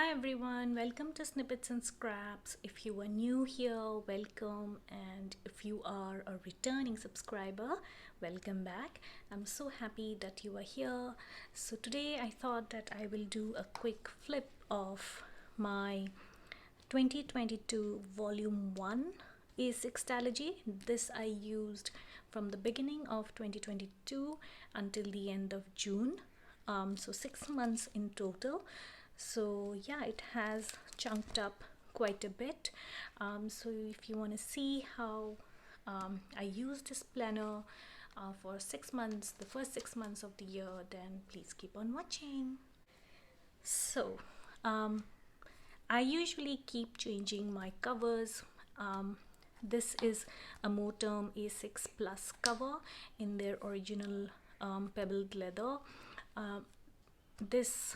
Hi everyone, welcome to Snippets and Scraps. If you are new here, welcome, and if you are a returning subscriber, welcome back. I'm so happy that you are here. So today I thought that I will do a quick flip of my 2022 volume 1 A6 Stalogy. This I used from the beginning of 2022 until the end of June. So 6 months in total. So yeah, it has chunked up quite a bit. So if you want to see how I use this planner for 6 months, the first 6 months of the year, then please keep on watching. So I usually keep changing my covers. This is a Moterm A6 Plus cover in their original pebbled leather. This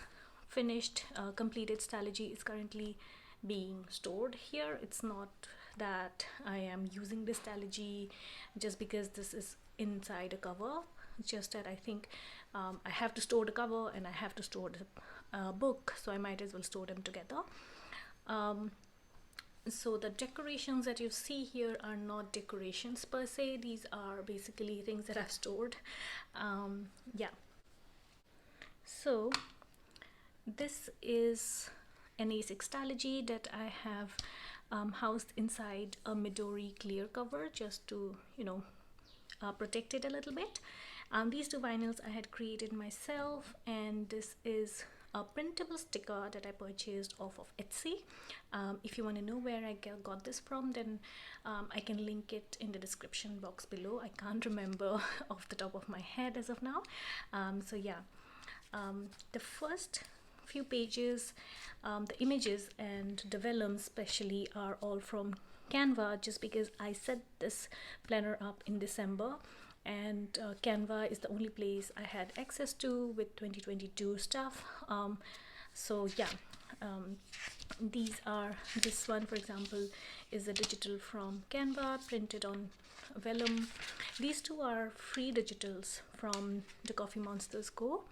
finished completed Stalogy is currently being stored here. It's not that I am using this Stalogy just because this is inside a cover. It's just that I think I have to store the cover and I have to store the book, so I might as well store them together. So the decorations that you see here are not decorations per se. These are basically things that I've stored. Yeah. So this is an A6 Stalogy that I have housed inside a Midori clear cover just to, protect it a little bit. These two vinyls I had created myself, and this is a printable sticker that I purchased off of Etsy. If you want to know where I got this from, then I can link it in the description box below. I can't remember off the top of my head as of now. So yeah, the first few pages, the images and the vellum especially are all from Canva, just because I set this planner up in December, and Canva is the only place I had access to with 2022 stuff. So yeah, this one for example is a digital from Canva printed on vellum. These two are free digitals from the Coffee Monsters Co.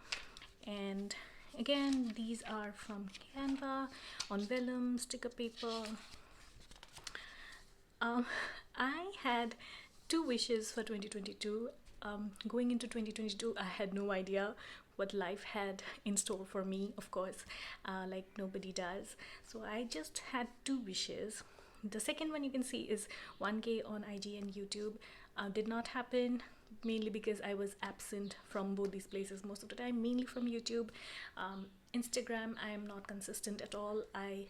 And again, these are from Canva on vellum, sticker paper. I had two wishes for 2022. Going into 2022, I had no idea what life had in store for me, of course, like nobody does. So I just had two wishes. The second one you can see is 1K on IG and YouTube. Did not happen, mainly because I was absent from both these places most of the time, mainly from YouTube. Instagram, I am not consistent at all. I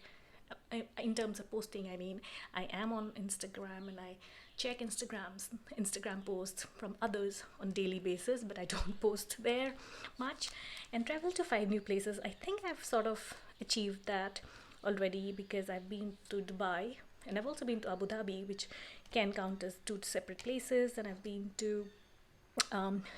in terms of posting, I mean, I am on Instagram and I check Instagram posts from others on daily basis, but I don't post there much. And travel to 5 new places, I think I've sort of achieved that already, because I've been to Dubai and I've also been to Abu Dhabi, which can count as 2 separate places. And I've been to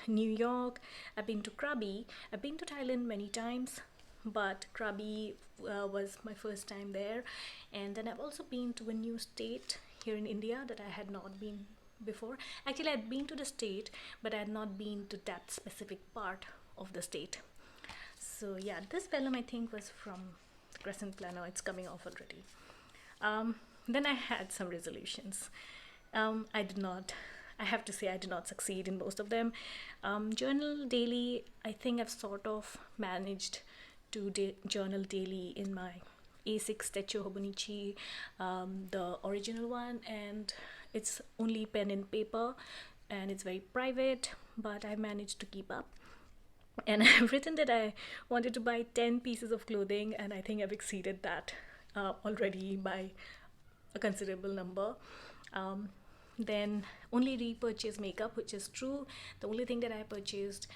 New York, I've been to Krabi, I've been to Thailand many times, but Krabi was my first time there. And then I've also been to a new state here in India that I had not been before. Actually, I'd been to the state, but I had not been to that specific part of the state. So yeah, this vellum I think was from the Crescent Planner. It's coming off already. Then I had some resolutions. I have to say I did not succeed in most of them. Journal daily, I think I've sort of managed to journal daily in my A6 Techo Hobonichi, the original one, and it's only pen and paper and it's very private, but I managed to keep up. And I've written that I wanted to buy 10 pieces of clothing, and I think I've exceeded that already by a considerable number. Then only repurchase makeup, which is true. The only thing that I purchased,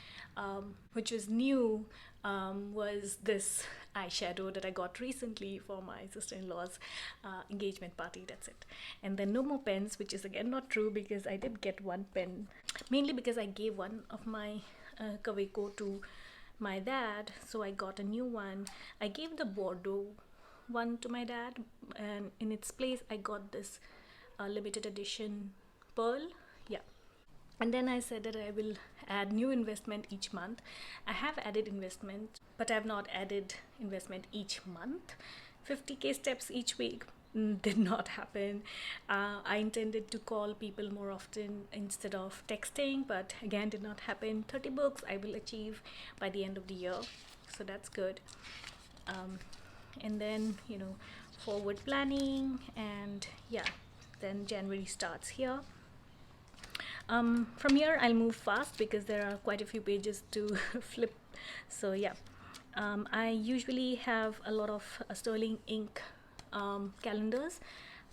which was new, was this eyeshadow that I got recently for my sister-in-law's engagement party. That's it. And then no more pens, which is again not true, because I did get one pen, mainly because I gave one of my Kaweco to my dad, so I got a new one. I gave the Bordeaux one to my dad, and in its place I got this limited edition pearl. Yeah. And then I said that I will add new investment each month. I have added investment, but I have not added investment each month. 50k steps each week. Did not happen. I intended to call people more often instead of texting, but again, did not happen. 30 books I will achieve by the end of the year, so that's good. And then, forward planning, and yeah, then January starts here. From here, I'll move fast because there are quite a few pages to flip. So yeah, I usually have a lot of sterling ink calendars,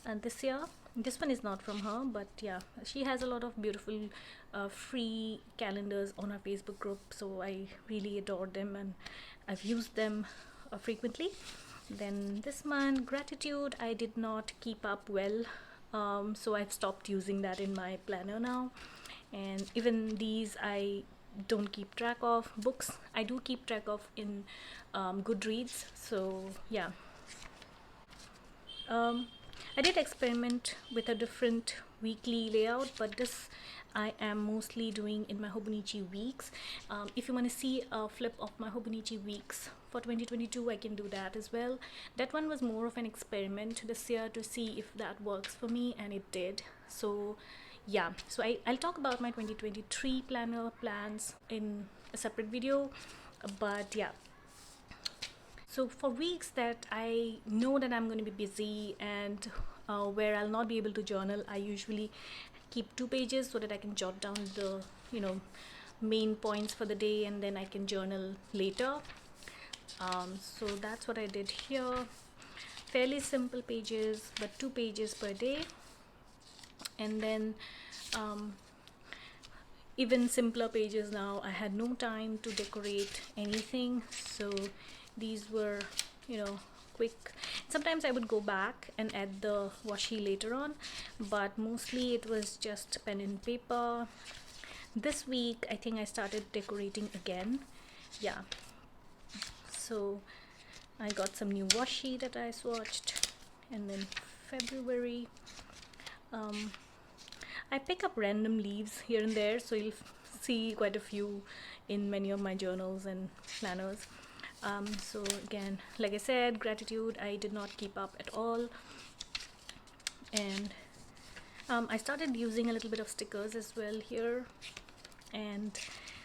and this year, this one is not from her, but yeah, she has a lot of beautiful free calendars on her Facebook group, so I really adore them and I've used them frequently. Then this month, gratitude, I did not keep up well, so I've stopped using that in my planner now. And even these I don't keep track of. Books I do keep track of in Goodreads, so yeah. um, I did experiment with a different weekly layout, but this I am mostly doing in my Hobonichi weeks. If you want to see a flip of my Hobonichi weeks for 2022, I can do that as well. That one was more of an experiment this year to see if that works for me, and it did. So yeah, so I'll talk about my 2023 planner plans in a separate video, but yeah. So for weeks that I know that I'm going to be busy and where I'll not be able to journal, I usually keep 2 pages so that I can jot down the main points for the day, and then I can journal later. So that's what I did here. Fairly simple pages, but 2 pages per day. And then even simpler pages now. I had no time to decorate anything, so these were quick. Sometimes I would go back and add the washi later on, but mostly it was just pen and paper. This week I think I started decorating again. Yeah, so I got some new washi that I swatched. And then February, I pick up random leaves here and there, so you'll see quite a few in many of my journals and planners. So again, like I said, gratitude I did not keep up at all. And I started using a little bit of stickers as well here,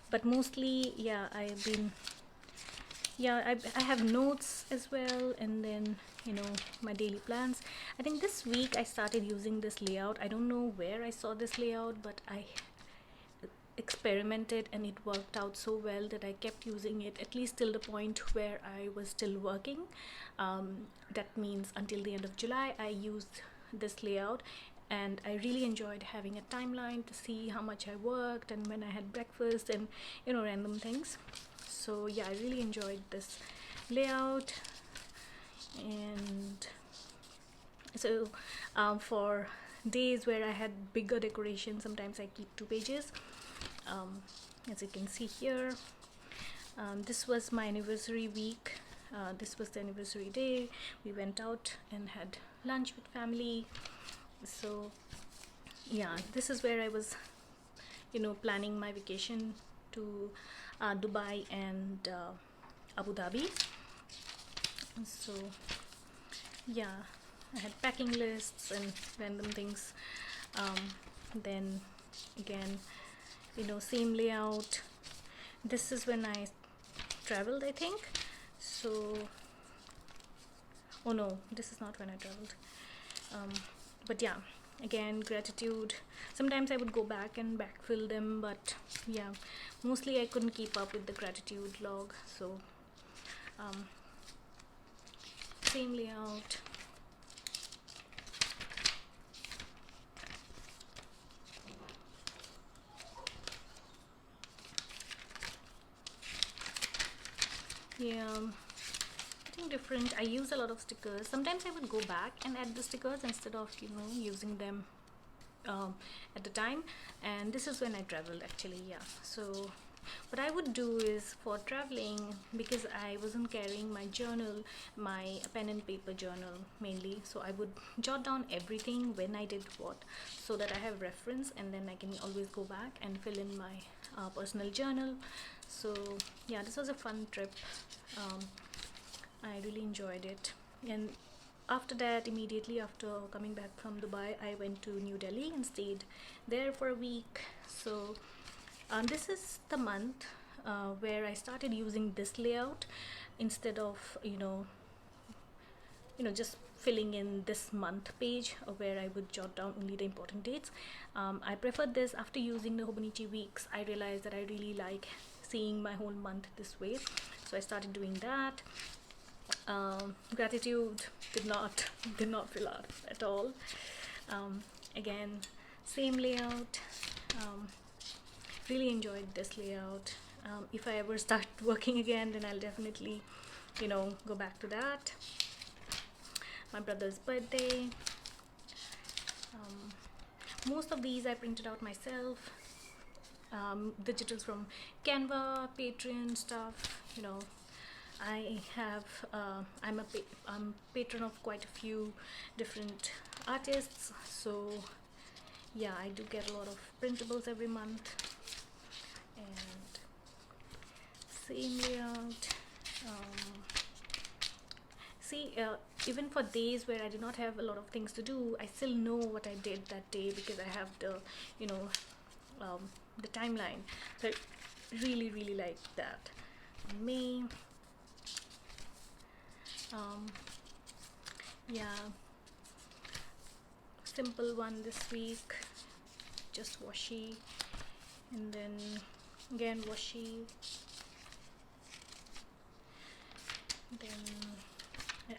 but mostly, yeah, I have notes as well, and then my daily plans. I think this week I started using this layout. I don't know where I saw this layout, but I experimented and it worked out so well that I kept using it at least till the point where I was still working. That means until the end of July I used this layout, and I really enjoyed having a timeline to see how much I worked and when I had breakfast and random things. So yeah, I really enjoyed this layout. And so for days where I had bigger decoration, sometimes I keep 2 pages. As you can see here, this was my anniversary week. This was the anniversary day. We went out and had lunch with family. So yeah, this is where I was planning my vacation to Dubai and Abu Dhabi. So yeah, I had packing lists and random things. Then again, same layout. This is when I traveled, I think. So oh no, this is not when I traveled. But yeah, again, gratitude. Sometimes I would go back and backfill them, but yeah, mostly I couldn't keep up with the gratitude log. So same layout. Yeah, I think different. I use a lot of stickers. Sometimes I would go back and add the stickers instead of using them at the time. And this is when I traveled actually. Yeah, so what I would do is, for traveling, because I wasn't carrying my journal, my pen and paper journal mainly, so I would jot down everything when I did what, so that I have reference, and then I can always go back and fill in my personal journal. So yeah, this was a fun trip. I really enjoyed it, and after that, immediately after coming back from Dubai, I went to New Delhi and stayed there for a week. So this is the month where I started using this layout instead of just filling in this month page where I would jot down only the important dates. I preferred this. After using the Hobonichi weeks, I realized that I really like seeing my whole month this way, so I started doing that. Gratitude did not fill out at all. Again, same layout. Really enjoyed this layout. If I ever start working again, then I'll definitely go back to that. My brother's birthday. Most of these I printed out myself. Digitals from Canva, Patreon stuff. I have I'm patron of quite a few different artists, so yeah, I do get a lot of printables every month. And same layout. See, even for days where I did not have a lot of things to do, I still know what I did that day because I have the the timeline. So I really like that. May. Yeah, simple one this week, just washi, and then again washi, then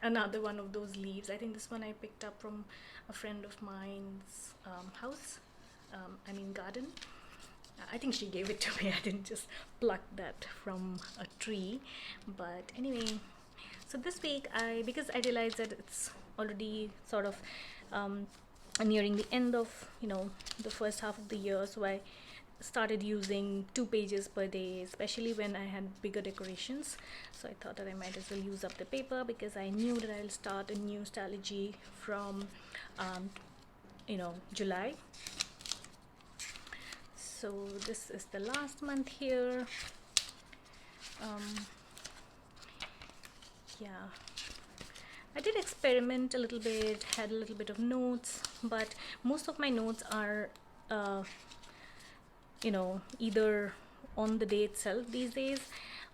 another one of those leaves. I think this one I picked up from a friend of mine's house, I mean garden. I think she gave it to me. I didn't just pluck that from a tree, but anyway. So this week, because I realized that it's already sort of nearing the end of the first half of the year, so I started using 2 pages per day, especially when I had bigger decorations. So I thought that I might as well use up the paper, because I knew that I'll start a new Stalogy from July. So this is the last month here. Yeah, I did experiment a little bit, had a little bit of notes, but most of my notes are either on the day itself these days,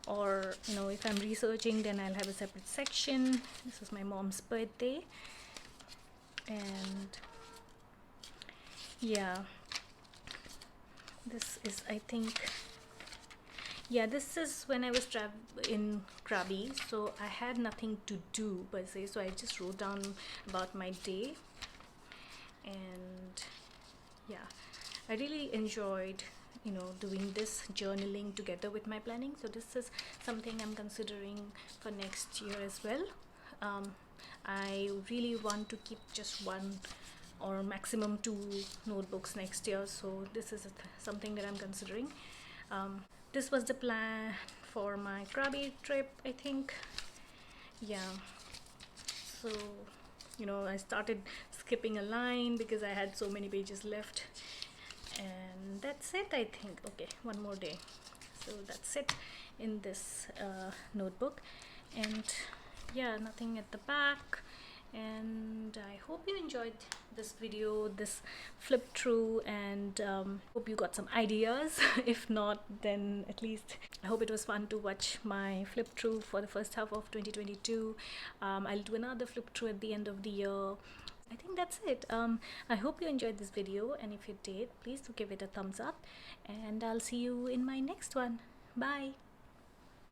or if I'm researching, then I'll have a separate section. This is my mom's birthday, and yeah, this is, I think, yeah, this is when I was in Krabi, so I had nothing to do per se, so I just wrote down about my day. And yeah, I really enjoyed doing this journaling together with my planning. So this is something I'm considering for next year as well. I really want to keep just 1 or maximum 2 notebooks next year, so this is something that I'm considering. This was the plan for my Krabi trip, I think. Yeah, so I started skipping a line because I had so many pages left, and that's it, I think. Okay, one more day. So that's it in this notebook, and yeah, nothing at the back. And I hope you enjoyed this video, this flip through, and hope you got some ideas. If not, then at least I hope it was fun to watch my flip through for the first half of 2022. I'll do another flip through at the end of the year. I think that's it. I hope you enjoyed this video, and if you did, please do give it a thumbs up, and I'll see you in my next one. Bye.